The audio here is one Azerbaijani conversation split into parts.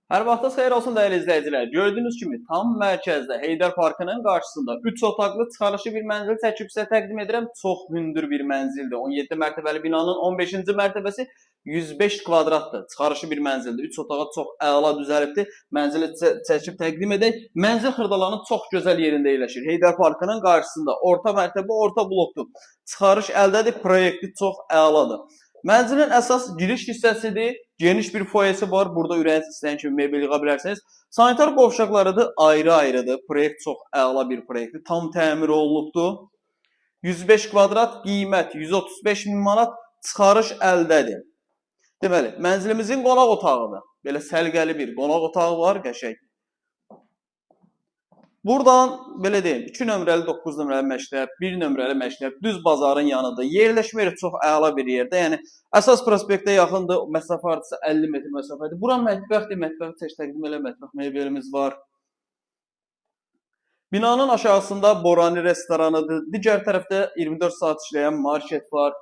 Hər vaxtınız xeyir olsun dəyərli izləyicilər. Gördüyünüz kimi tam mərkəzdə Heydər Parkının qarşısında 3 otaqlı çıxarışı bir mənzil çəkib sizə təqdim edirəm. Çox hündür bir mənzildir. 17 mərtəbəli binanın 15-ci mərtəbəsi 105 kvadratdır. Çıxarışı bir mənzildir. 3 otağa çox əla düzəlibdir. Mənzili çəkib təqdim edək. Mənzil Xırdalanın çox gözəl yerində yerləşir. Heydər Parkının qarşısında orta mərtəbə, orta blokdur. Çıxarış əldədir. Proyekti çox əladır. Mənzilin əsas giriş hissəsidir. Geniş bir foyesi var. Burada ürəyiniz istəyən kimi mebel yığa bilərsiniz. Sanitar qovşaqlarıdır, ayrı-ayrıdır. Proyekt çox əla bir proyektdir. Tam təmir olunubdur. 105 kvadrat, qiymət 135 min manat, çıxarış əldədir. Deməli, mənzilimizin qonaq otağıdır. Belə səliqəli bir qonaq otağı var, qəşəng. Buradan belə deyim, 2 nömrəli, 9 nömrəli məktəb, 1 nömrəli məktəb düz bazarın yanıdır. Yerləşmə yeri çox əla bir yerdə. Yəni əsas prospektə yaxındır. Məsafə artısı 50 metr məsafədir. Bura mətbəxdir. Mətbəxi təqdim elə mətbəx mebelimiz var. Binanın aşağısında Borani restoranıdır. Digər tərəfdə 24 saat işləyən market var.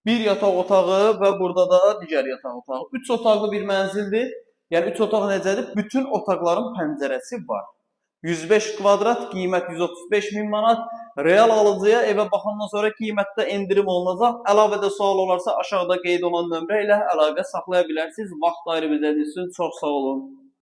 Bir yataq otağı və burada da digər yataq otağı. 3 otaqlı bir mənzildir. Yəni 3 otaq necədir? Bütün otaqların pəncərəsi var. 105 kvadrat, qiymət 135 min manat. Real alıcıya evə baxandan sonra qiymətdə endirim olunacaq. Əlavədə sual olarsa aşağıda qeyd olan nömrə ilə əlaqə saxlaya bilərsiniz. Vaxt ayırıb izlədiyiniz üçün çox sağ olun.